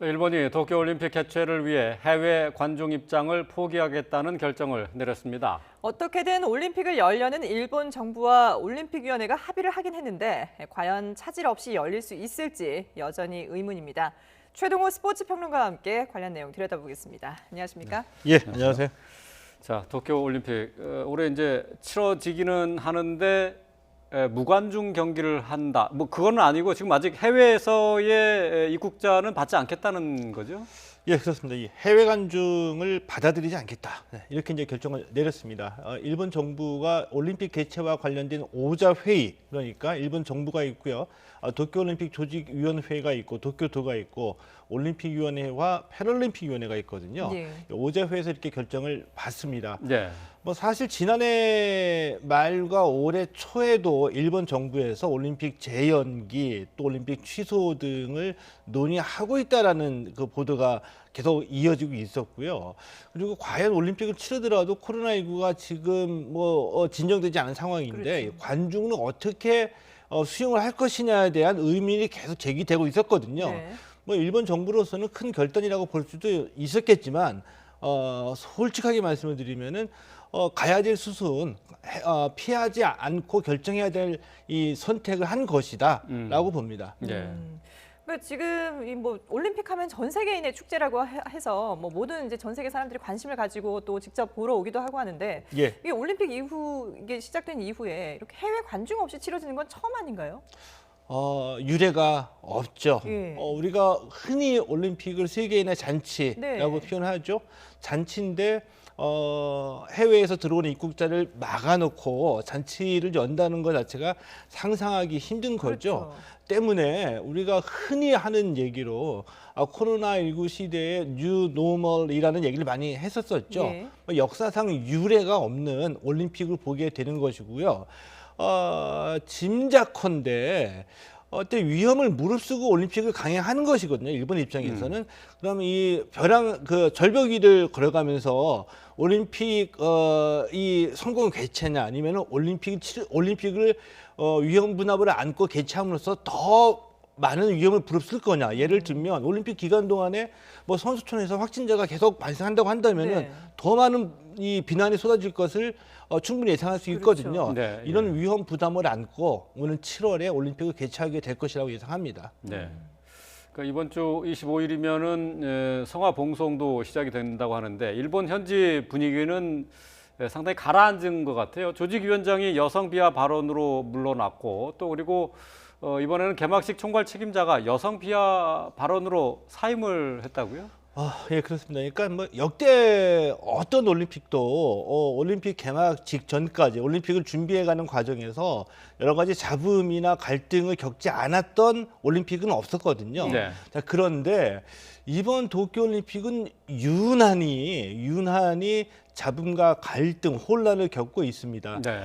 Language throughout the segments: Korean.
일본이 도쿄올림픽 개최를 위해 해외 관중 입장을 포기하겠다는 결정을 내렸습니다. 어떻게든 올림픽을 열려는 일본 정부와 올림픽위원회가 합의를 하긴 했는데 과연 차질 없이 열릴 수 있을지 여전히 의문입니다. 최동호 스포츠 평론가와 함께 관련 내용 들여다보겠습니다. 안녕하십니까? 예, 안녕하세요. 자, 도쿄올림픽 올해 이제 치러지기는 하는데 무관중 경기를 한다. 뭐 그건 아니고 지금 아직 해외에서의 입국자는 받지 않겠다는 거죠? 예, 그렇습니다. 이 해외 관중을 받아들이지 않겠다. 이렇게 이제 결정을 내렸습니다. 일본 정부가 올림픽 개최와 관련된 오자 회의, 그러니까 일본 정부가 있고요. 도쿄올림픽 조직위원회가 있고 도쿄도가 있고 올림픽위원회와 패럴림픽위원회가 있거든요. 예. 오자 회에서 이렇게 결정을 받습니다. 네. 뭐 사실 지난해 말과 올해 초에도 일본 정부에서 올림픽 재연기 또 올림픽 취소 등을 논의하고 있다라는 그 보도가 계속 이어지고 있었고요. 그리고 과연 올림픽을 치르더라도 코로나19가 지금 진정되지 않은 상황인데 그렇죠. 관중은 어떻게 수용을 할 것이냐에 대한 의문이 계속 제기되고 있었거든요. 네. 뭐 일본 정부로서는 큰 결단이라고 볼 수도 있었겠지만 솔직하게 말씀을 드리면은 가야 될 수순 피하지 않고 결정해야 될 이 선택을 한 것이다라고 봅니다. 네. 그러니까 지금 이 뭐 올림픽 하면 전 세계인의 축제라고 해서 뭐 모든 이제 전 세계 사람들이 관심을 가지고 또 직접 보러 오기도 하고 하는데 예. 이게 올림픽 이후 이게 시작된 이후에 이렇게 해외 관중 없이 치러지는 건 처음 아닌가요? 유례가 없죠. 예. 우리가 흔히 올림픽을 세계인의 잔치라고 네. 표현하죠. 잔치인데 해외에서 들어오는 입국자를 막아놓고 잔치를 연다는 것 자체가 상상하기 힘든 거죠. 그렇죠. 때문에 우리가 흔히 하는 얘기로 코로나19 시대의 뉴 노멀이라는 얘기를 많이 했었었죠. 예. 역사상 유례가 없는 올림픽을 보게 되는 것이고요. 짐작컨대 어때 위험을 무릅쓰고 올림픽을 강행하는 것이거든요. 일본 입장에서는. 그러면 이 벼랑 그 절벽 위를 걸어가면서 올림픽 이 성공 개최냐 아니면은 올림픽을 위험 분압을 안고 개최함으로써 더 많은 위험을 부릅쓸 거냐. 예를 들면 올림픽 기간 동안에 뭐 선수촌에서 확진자가 계속 발생한다고 한다면은 네. 더 많은 이 비난이 쏟아질 것을 충분히 예상할 수 있거든요. 그렇죠. 네, 이런 위험 부담을 안고 오는 7월에 올림픽을 개최하게 될 것이라고 예상합니다. 네. 그러니까 이번 주 25일이면은 성화 봉송도 시작이 된다고 하는데 일본 현지 분위기는 상당히 가라앉은 것 같아요. 조직위원장이 여성 비하 발언으로 물러났고 또 그리고 이번에는 개막식 총괄 책임자가 여성 비하 발언으로 사임을 했다고요? 예, 그렇습니다. 그러니까 뭐 역대 어떤 올림픽도 올림픽 개막 직전까지 올림픽을 준비해가는 과정에서 여러 가지 잡음이나 갈등을 겪지 않았던 올림픽은 없었거든요. 네. 자, 그런데 이번 도쿄올림픽은 유난히 잡음과 갈등, 혼란을 겪고 있습니다. 네.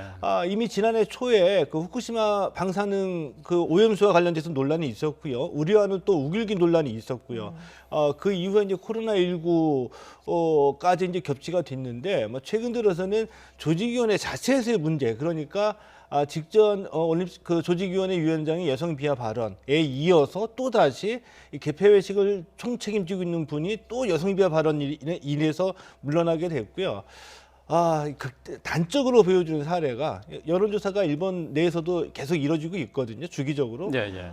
이미 지난해 초에 그 후쿠시마 방사능 그 오염수와 관련돼서 논란이 있었고요. 우려하는 또 우길기 논란이 있었고요. 그 이후에 이제 코로나19까지 이제 겹치가 됐는데 뭐 최근 들어서는 조직위원회 자체에서의 문제, 그러니까 직전 올림픽 그 조직위원회 위원장의 여성 비하 발언에 이어서 또 다시 이 개폐회식을 총책임지고 있는 분이 또 여성 비하 발언에 인해서 물러나게 됐고요. 단적으로 보여주는 사례가 여론조사가 일본 내에서도 계속 이뤄지고 있거든요. 주기적으로. 네, 네.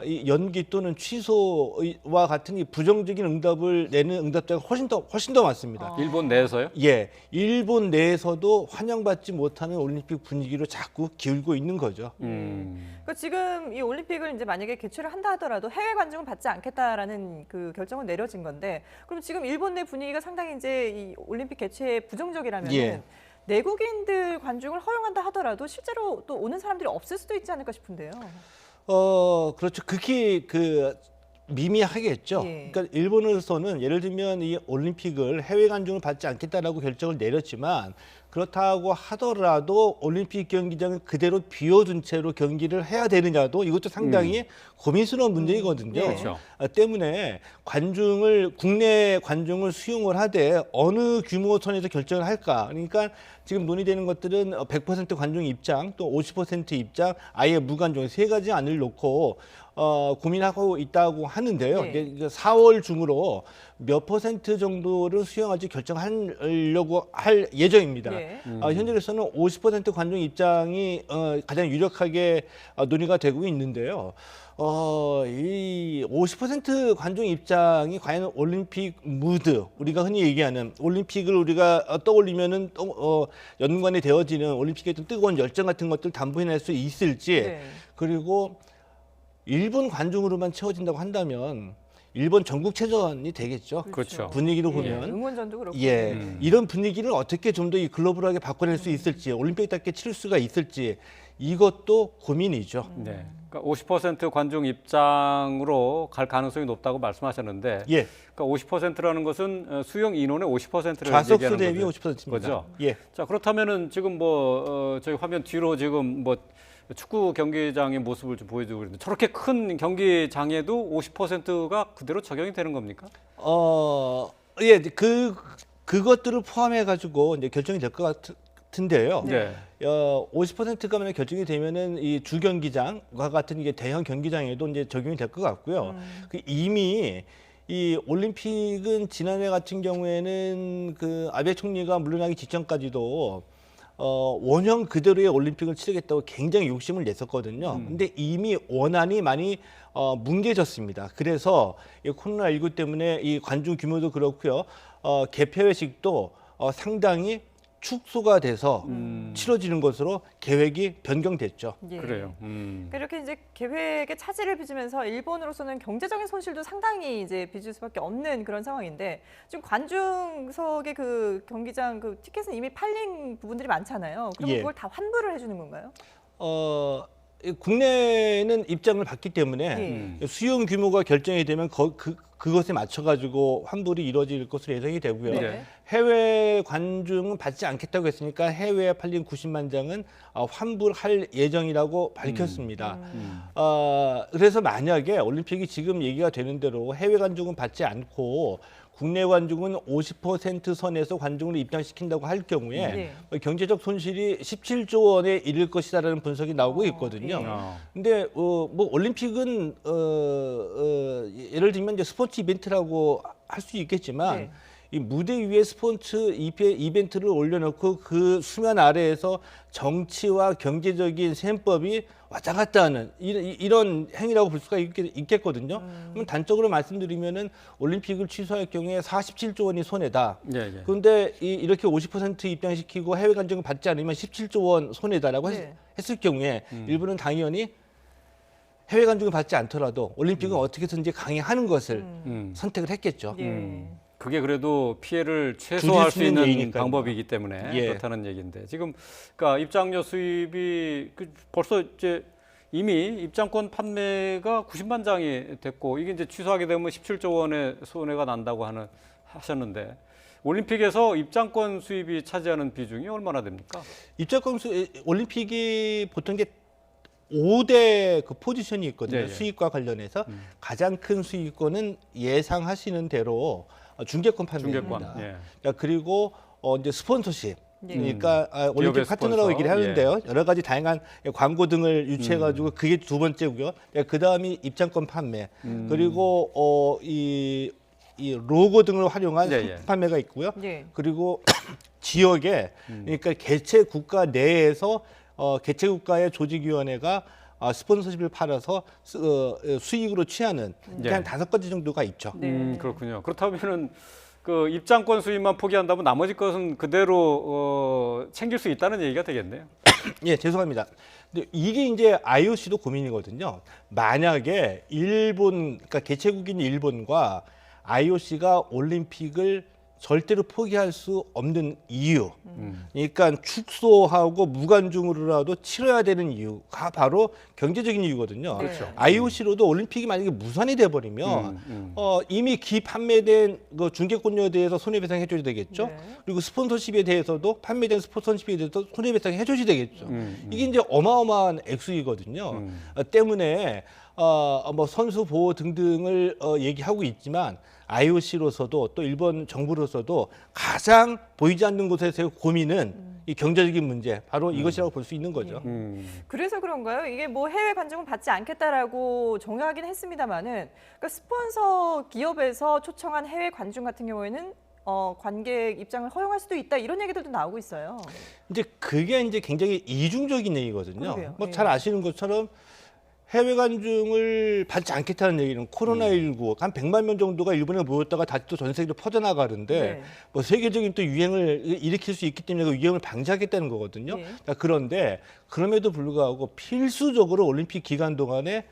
이 연기 또는 취소와 같은 이 부정적인 응답을 내는 응답자가 훨씬 더 많습니다. 일본 내에서요? 예, 일본 내에서도 환영받지 못하는 올림픽 분위기로 자꾸 기울고 있는 거죠. 그러니까 지금 이 올림픽을 이제 만약에 개최를 한다 하더라도 해외 관중은 받지 않겠다라는 그 결정은 내려진 건데 그럼 지금 일본 내 분위기가 상당히 이제 이 올림픽 개최에 부정적이라면 예. 내국인들 관중을 허용한다 하더라도 실제로 또 오는 사람들이 없을 수도 있지 않을까 싶은데요. 그렇죠. 극히 미미하겠죠. 예. 그러니까 일본으로서는 예를 들면 이 올림픽을 해외 관중을 받지 않겠다라고 결정을 내렸지만 그렇다고 하더라도 올림픽 경기장을 그대로 비워둔 채로 경기를 해야 되느냐도 이것도 상당히 고민스러운 문제이거든요. 그렇죠. 때문에 국내 관중을 수용을 하되 어느 규모 선에서 결정을 할까? 그러니까 지금 논의되는 것들은 100% 관중 입장, 또 50% 입장, 아예 무관중 세 가지 안을 놓고 고민하고 있다고 하는데요. 네. 이제 4월 중으로 몇 % 정도를 수용할지 결정하려고 할 예정입니다. 네. 현재로서는 50% 관중 입장이 가장 유력하게 논의가 되고 있는데요. 이 50% 관중 입장이 과연 올림픽 무드, 우리가 흔히 얘기하는 올림픽을 우리가 떠올리면은 연관이 되어지는 올림픽의 좀 뜨거운 열정 같은 것들 담보해낼 수 있을지, 네. 그리고 일본 관중으로만 채워진다고 한다면 일본 전국체전이 되겠죠. 그렇죠. 분위기로 예, 보면. 응원전도 그렇고. 예, 이런 분위기를 어떻게 좀 더 글로벌하게 바꿔낼 수 있을지, 올림픽답게 치를 수가 있을지, 이것도 고민이죠. 네. 그러니까 50% 관중 입장으로 갈 가능성이 높다고 말씀하셨는데, 예, 그러니까 50%라는 것은 수용 인원의 50%를 좌석수 얘기하는 대비 거죠. 50%입니다. 거죠? 예, 자, 그렇다면은 지금 저희 화면 뒤로 지금 축구 경기장의 모습을 좀 보여주고 있는데 저렇게 큰 경기장에도 50%가 그대로 적용이 되는 겁니까? 예, 그것들을 포함해 가지고 이제 결정이 될 것 같은데요. 네. 50%가 만약 결정이 되면은 이 주 경기장과 같은 이게 대형 경기장에도 이제 적용이 될 것 같고요. 이미 이 올림픽은 지난해 같은 경우에는 그 아베 총리가 물러나기 직전까지도 원형 그대로의 올림픽을 치르겠다고 굉장히 욕심을 냈었거든요. 근데 이미 원안이 많이 뭉개졌습니다. 그래서 이 코로나19 때문에 이 관중 규모도 그렇고요. 개폐회식도 상당히 축소가 돼서 치러지는 것으로 계획이 변경됐죠. 예. 그래요. 이렇게 이제 계획에 차질을 빚으면서 일본으로서는 경제적인 손실도 상당히 이제 빚을 수밖에 없는 그런 상황인데 지금 관중석의 그 경기장 그 티켓은 이미 팔린 부분들이 많잖아요. 그럼 예. 그걸 다 환불을 해주는 건가요? 이 국내는 입장을 받기 때문에 수용 규모가 결정이 되면 그것에 맞춰 가지고 환불이 이루어질 것으로 예상이 되고요. 네. 해외 관중은 받지 않겠다고 했으니까 해외에 팔린 90만 장은 환불할 예정이라고 밝혔습니다. 그래서 만약에 올림픽이 지금 얘기가 되는 대로 해외 관중은 받지 않고 국내 관중은 50% 선에서 관중을 입장시킨다고 할 경우에 경제적 손실이 17조 원에 이를 것이다라는 분석이 나오고 있거든요. 근데 뭐 올림픽은 예를 들면 이제 스포츠 이벤트라고 할 수 있겠지만 이 무대 위에 스포츠 이벤트를 올려놓고 그 수면 아래에서 정치와 경제적인 셈법이 왔다 갔다 하는 이런 행위라고 볼 수가 있겠거든요. 그럼 단적으로 말씀드리면은 올림픽을 취소할 경우에 47조 원이 손해다. 그런데 이렇게 50% 입장시키고 해외 관중을 받지 않으면 17조 원 손해다라고 했을 경우에 일본은 당연히 해외 관중을 받지 않더라도 올림픽은 어떻게든지 강행하는 것을 선택을 했겠죠. 그게 그래도 피해를 최소화할 수 있는 예의니까요. 방법이기 때문에 그렇다는 얘기인데 지금 그러니까 입장료 수입이 벌써 이제 이미 입장권 판매가 90만 장이 됐고 이게 이제 취소하게 되면 17조 원의 손해가 난다고 하셨는데 올림픽에서 입장권 수입이 차지하는 비중이 얼마나 됩니까? 올림픽이 보통 게 5대 그 포지션이 있거든요. 수익과 관련해서 가장 큰 수익권은 예상하시는 대로 중계권 판매입니다. 그리고 이제 스폰서십. 그러니까 올림픽 파트너라고 얘기를 하는데요. 여러 가지 다양한 광고 등을 유치해가지고 그게 두 번째고요. 그 다음이 입장권 판매. 그리고 이 로고 등을 활용한 상품 판매가 있고요. 그리고 지역에 그러니까 개최 국가 내에서 개최국가의 조직위원회가 스폰서십을 팔아서 수익으로 취하는 한 5가지 정도가 있죠. 그렇군요. 그렇다면은 그 입장권 수입만 포기한다면 나머지 것은 그대로 챙길 수 있다는 얘기가 되겠네요. 예, 죄송합니다. 근데 이게 이제 IOC도 고민이거든요. 만약에 그러니까 개최국인 일본과 IOC가 올림픽을 절대로 포기할 수 없는 이유. 그러니까 축소하고 무관중으로라도 치러야 되는 이유가 바로 경제적인 이유거든요. 그렇죠. IOC로도 올림픽이 만약에 무산이 돼버리면 이미 판매된 그 중개권료에 대해서 손해배상 해줘야 되겠죠. 네. 그리고 스폰서십에 대해서도 판매된 스폰서십에 대해서 손해배상 해줘야 되겠죠. 이게 이제 어마어마한 액수이거든요. 때문에 뭐 선수 보호 등등을 얘기하고 있지만 IOC로서도 또 일본 정부로서도 가장 보이지 않는 곳에서의 고민은 이 경제적인 문제 바로 이것이라고 볼 수 있는 거죠. 그래서 그런가요? 이게 뭐 해외 관중은 받지 않겠다라고 정하긴 했습니다만은 그러니까 스폰서 기업에서 초청한 해외 관중 같은 경우에는 관객 입장을 허용할 수도 있다 이런 얘기들도 나오고 있어요. 이제 그게 이제 굉장히 이중적인 얘기거든요. 그러게요. 뭐 잘 아시는 것처럼 해외 관중을 받지 않겠다는 얘기는 코로나19 한 100만 명 정도가 일본에 모였다가 다시 또 전 세계로 퍼져나가는데 네. 뭐 세계적인 또 유행을 일으킬 수 있기 때문에 그 위험을 방지하겠다는 거거든요. 네. 그런데 그럼에도 불구하고 필수적으로 올림픽 기간 동안에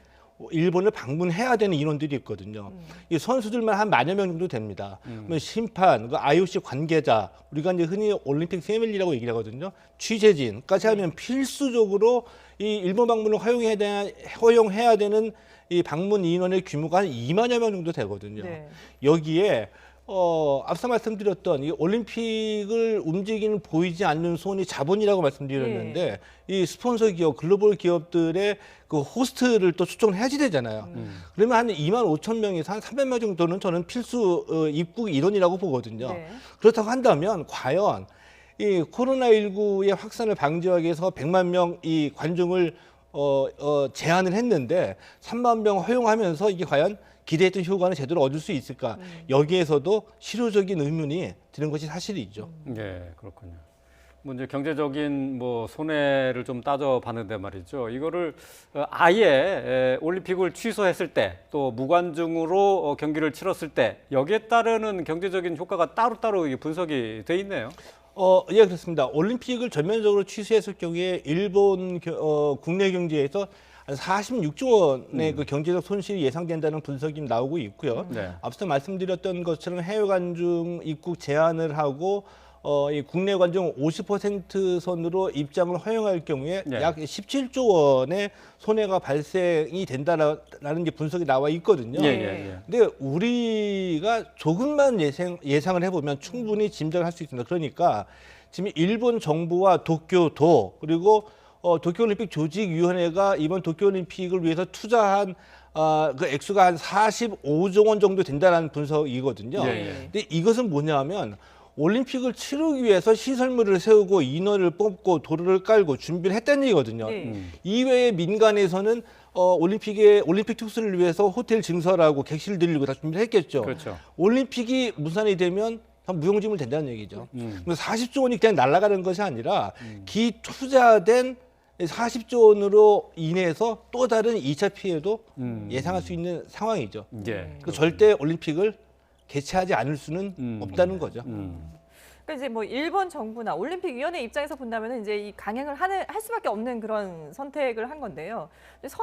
일본을 방문해야 되는 인원들이 있거든요. 이 선수들만 한 10,000여 명 정도 됩니다. 그러면 심판, 그 IOC 관계자, 우리가 이제 흔히 올림픽 패밀리라고 얘기를 하거든요. 취재진까지 하면 필수적으로 이 일본 방문을 허용해야 되는 이 방문 인원의 규모가 한 20,000여 명 정도 되거든요. 네. 여기에 앞서 말씀드렸던 이 올림픽을 움직이는 보이지 않는 손이 자본이라고 말씀드렸는데 이 스폰서 기업, 글로벌 기업들의 그 호스트를 또 초청을 해야지 되잖아요. 그러면 한 25,000명에서 한 300명 정도는 저는 필수 입국 인원이라고 보거든요. 네. 그렇다고 한다면 과연 이 코로나19의 확산을 방지하기 위해서 100만 명 이 관중을 제한을 했는데 3만 명 허용하면서 이게 과연 기대했던 효과는 제대로 얻을 수 있을까? 여기에서도 실효적인 의문이 드는 것이 사실이죠. 네, 그렇군요. 뭐 이제 경제적인 뭐 손해를 좀 따져봤는데 말이죠. 이거를 아예 올림픽을 취소했을 때 또 무관중으로 경기를 치렀을 때 여기에 따르는 경제적인 효과가 따로따로 분석이 돼 있네요. 예, 그렇습니다. 올림픽을 전면적으로 취소했을 경우에 일본 국내 경제에서 한 46조 원의 그 경제적 손실이 예상된다는 분석이 나오고 있고요. 네. 앞서 말씀드렸던 것처럼 해외 관중 입국 제한을 하고 이 국내 관중 50% 선으로 입장을 허용할 경우에 네. 약 17조 원의 손해가 발생이 된다라는 게 분석이 나와 있거든요. 예, 예, 예. 근데 우리가 조금만 예상을 해보면 충분히 짐작을 할 수 있습니다. 그러니까 지금 일본 정부와 도쿄도 그리고 도쿄올림픽 조직위원회가 이번 도쿄올림픽을 위해서 투자한 그 액수가 한 45조 원 정도 된다는 분석이거든요. 예, 예. 근데 이것은 뭐냐면 올림픽을 치르기 위해서 시설물을 세우고 인원을 뽑고 도로를 깔고 준비를 했다는 얘기거든요. 네. 이외에 민간에서는 올림픽 특수를 위해서 호텔 증설하고 객실 들리고 다 준비를 했겠죠. 그렇죠. 올림픽이 무산이 되면 다 무용지물 된다는 얘기죠. 40조 원이 그냥 날아가는 것이 아니라 기투자된 40조 원으로 인해서 또 다른 2차 피해도 예상할 수 있는 상황이죠. 예. 그 절대 올림픽을 개최하지 않을 수는 없다는 거죠. 그러니까 이제 뭐 일본 정부나 올림픽위원회 입장에서 본다면 이제 이 강행을 할 수밖에 없는 그런 선택을 한 건데요. 근데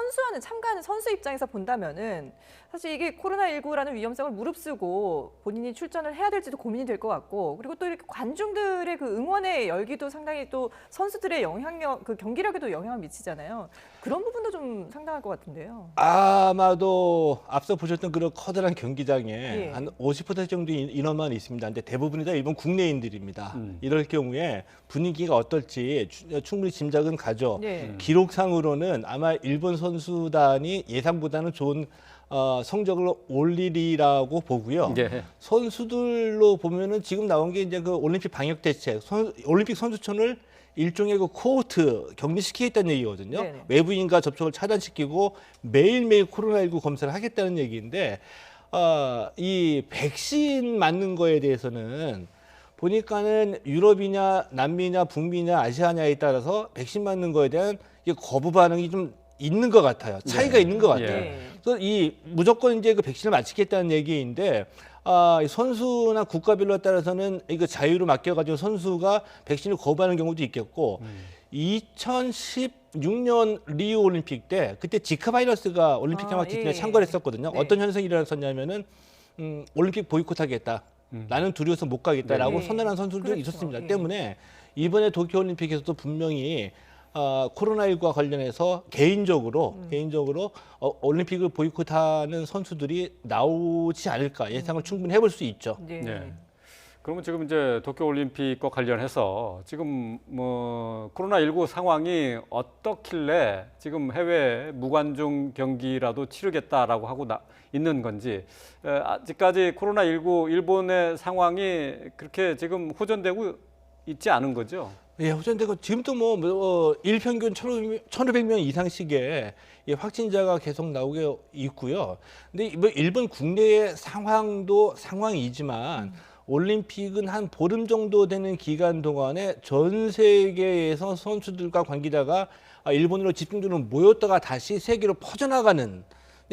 참가하는 선수 입장에서 본다면은 사실 이게 코로나19라는 위험성을 무릅쓰고 본인이 출전을 해야 될지도 고민이 될 것 같고, 그리고 또 이렇게 관중들의 그 응원의 열기도 상당히 또 선수들의 영향력, 그 경기력에도 영향을 미치잖아요. 그런 부분도 좀 상당할 것 같은데요. 아마도 앞서 보셨던 그런 커다란 경기장에 예. 한 50% 정도 인원만 있습니다. 근데 대부분이 다 일본 국내인들입니다. 이럴 경우에 분위기가 어떨지 충분히 짐작은 가죠. 예. 기록상으로는 아마 일본 선수단이 예상보다는 좋은 성적을 올리리라고 보고요. 예. 선수들로 보면은 지금 나온 게 이제 그 올림픽 방역 대책, 올림픽 선수촌을 일종의 그 코호트 격리시키겠다는 얘기거든요. 네네. 외부인과 접촉을 차단시키고 매일매일 코로나19 검사를 하겠다는 얘기인데 이 백신 맞는 거에 대해서는 보니까는 유럽이냐 남미냐 북미냐 아시아냐에 따라서 백신 맞는 거에 대한 거부 반응이 좀 있는 것 같아요. 차이가 네. 있는 것 같아요. 예. 그래서 이 무조건 이제 그 백신을 맞히겠다는 얘기인데 선수나 국가별로 따라서는 이거 자유로 맡겨가지고 선수가 백신을 거부하는 경우도 있겠고 2016년 리우 올림픽 때 그때 지카 바이러스가 올림픽 개막 직전에 예. 창궐했었거든요. 네. 어떤 현상이 일어났었냐면은 올림픽 보이콧하겠다. 나는 두려워서 못 가겠다라고 네. 선언한 선수들도 그렇죠. 있었습니다. 예. 때문에 이번에 도쿄올림픽에서도 분명히 코로나19와 관련해서 개인적으로 올림픽을 보이콧하는 선수들이 나오지 않을까 예상을 충분히 해볼 수 있죠. 네. 네. 그러면 지금 이제 도쿄올림픽과 관련해서 지금 뭐 코로나19 상황이 어떻길래 지금 해외 무관중 경기라도 치르겠다라고 하고 있는 건지 아직까지 코로나19 일본의 상황이 그렇게 지금 호전되고 있지 않은 거죠? 예, 호전되고 지금도 일평균 1,500명 이상씩의 확진자가 계속 나오고 있고요. 근데 뭐 일본 국내의 상황도 상황이지만 올림픽은 한 보름 정도 되는 기간 동안에 전 세계에서 선수들과 관계자가 일본으로 집중적으로 모였다가 다시 세계로 퍼져나가는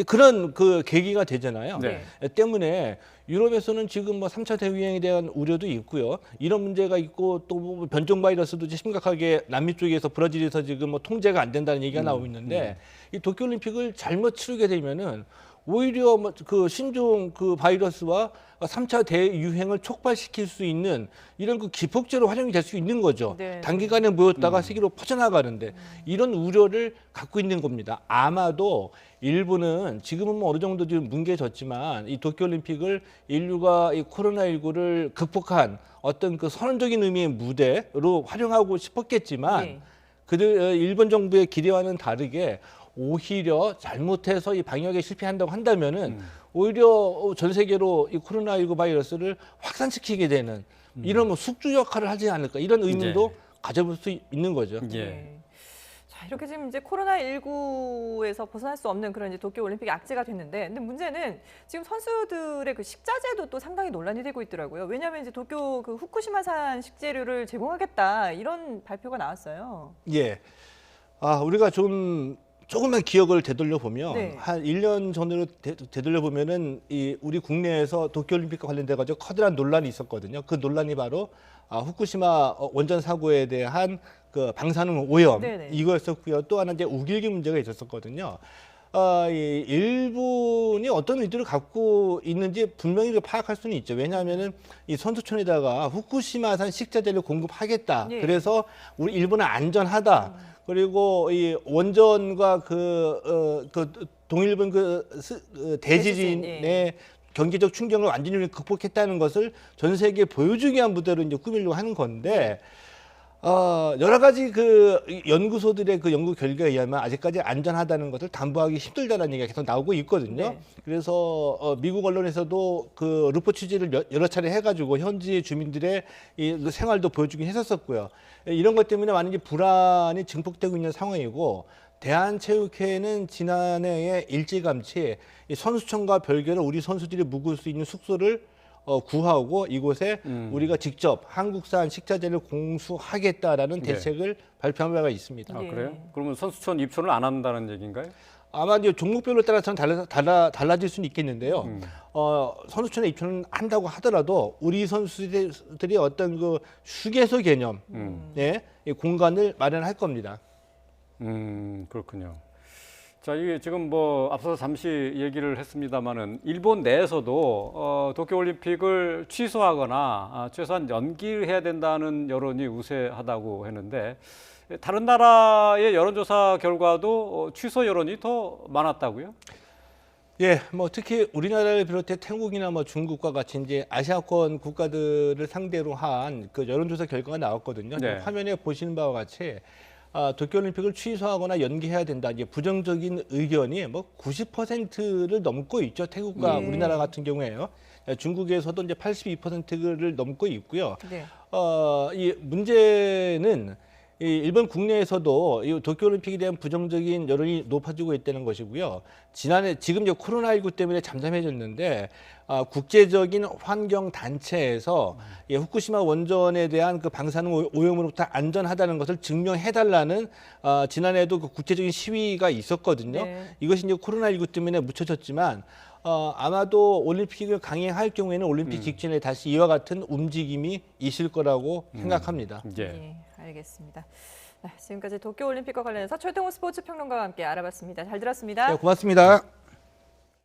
그런 그 계기가 되잖아요. 네. 때문에 유럽에서는 지금 뭐 3차 대유행에 대한 우려도 있고요. 이런 문제가 있고 또 변종 바이러스도 이제 심각하게 남미 쪽에서 브라질에서 지금 뭐 통제가 안 된다는 얘기가 나오고 있는데 이 도쿄올림픽을 잘못 치르게 되면은 오히려 그 신종 그 바이러스와 3차 대유행을 촉발시킬 수 있는 이런 그 기폭제로 활용이 될 수 있는 거죠. 네. 단기간에 모였다가 세계로 퍼져나가는데 이런 우려를 갖고 있는 겁니다. 아마도 일본은 지금은 뭐 어느 정도 좀 뭉개졌지만 이 도쿄올림픽을 인류가 이 코로나19를 극복한 어떤 그 선언적인 의미의 무대로 활용하고 싶었겠지만 네. 그들 일본 정부의 기대와는 다르게 오히려 잘못해서 이 방역에 실패한다고 한다면은 오히려 전 세계로 이 코로나19 바이러스를 확산시키게 되는 이런 뭐 숙주 역할을 하지 않을까 이런 의문도 가져볼 수 있는 거죠. 예. 네. 자, 이렇게 지금 이제 코로나19에서 벗어날 수 없는 그런 이제 도쿄올림픽이 악재가 됐는데, 근데 문제는 지금 선수들의 그 식자재도 또 상당히 논란이 되고 있더라고요. 왜냐하면 이제 도쿄 그 후쿠시마산 식재료를 제공하겠다 이런 발표가 나왔어요. 예. 우리가 조금만 기억을 되돌려 보면 네. 한 1년 전으로 되돌려 보면은 이 우리 국내에서 도쿄올림픽과 관련돼 가지고 커다란 논란이 있었거든요. 그 논란이 바로 후쿠시마 원전 사고에 대한 그 방사능 오염 네네. 이거였었고요. 또 하나 이제 우길기 문제가 있었었거든요. 이 일본이 어떤 의도를 갖고 있는지 분명히 파악할 수는 있죠. 왜냐하면은 이 선수촌에다가 후쿠시마산 식자재를 공급하겠다. 네. 그래서 우리 일본은 안전하다. 그리고 이 원전과 그 동일본 대지진의 예. 경제적 충격을 완전히 극복했다는 것을 전 세계에 보여주기 위한 무대로 이제 꾸미려고 하는 건데, 여러 가지 그 연구소들의 그 연구 결과에 의하면 아직까지 안전하다는 것을 담보하기 힘들다는 얘기가 계속 나오고 있거든요. 네. 그래서 미국 언론에서도 그 루포 취재를 여러 차례 해가지고 현지 주민들의 이 생활도 보여주긴 했었었고요. 이런 것 때문에 많은 불안이 증폭되고 있는 상황이고, 대한체육회는 지난해에 일찌감치 이 선수촌과 별개로 우리 선수들이 묵을 수 있는 숙소를 구하고 이곳에 우리가 직접 한국산 식자재를 공수하겠다라는 네. 대책을 발표한 바가 있습니다. 네. 그래요? 그러면 선수촌 입촌을 안 한다는 얘기인가요? 아마 이제 종목별로 따라서는 달라질 수는 있겠는데요. 선수촌에 입촌을 한다고 하더라도 우리 선수들이 어떤 그 휴게소 개념, 이 공간을 마련할 겁니다. 그렇군요. 자, 이게 지금 뭐 앞서 잠시 얘기를 했습니다마는 일본 내에서도 도쿄올림픽을 취소하거나 최소한 연기해야 된다는 여론이 우세하다고 했는데 다른 나라의 여론조사 결과도 취소 여론이 더 많았다고요? 예, 뭐 특히 우리나라를 비롯해 태국이나 뭐 중국과 같이 이제 아시아권 국가들을 상대로 한 그 여론조사 결과가 나왔거든요. 네. 화면에 보시는 바와 같이 도쿄올림픽을 취소하거나 연기해야 된다. 이제 부정적인 의견이 뭐 90%를 넘고 있죠. 태국과 네. 우리나라 같은 경우에요. 중국에서도 이제 82%를 넘고 있고요. 네. 이 문제는 이 일본 국내에서도 이 도쿄올림픽에 대한 부정적인 여론이 높아지고 있다는 것이고요. 지금 이제 코로나19 때문에 잠잠해졌는데 국제적인 환경 단체에서 이 후쿠시마 원전에 대한 그 방사능 오염으로부터 안전하다는 것을 증명해달라는 지난해에도 그 국제적인 시위가 있었거든요. 네. 이것이 이제 코로나19 때문에 묻혀졌지만 아마도 올림픽을 강행할 경우에는 올림픽 직전에 다시 이와 같은 움직임이 있을 거라고 생각합니다. 예. 네, 알겠습니다. 네, 지금까지 도쿄올림픽과 관련해서 최동호 스포츠 평론가와 함께 알아봤습니다. 잘 들었습니다. 네, 고맙습니다.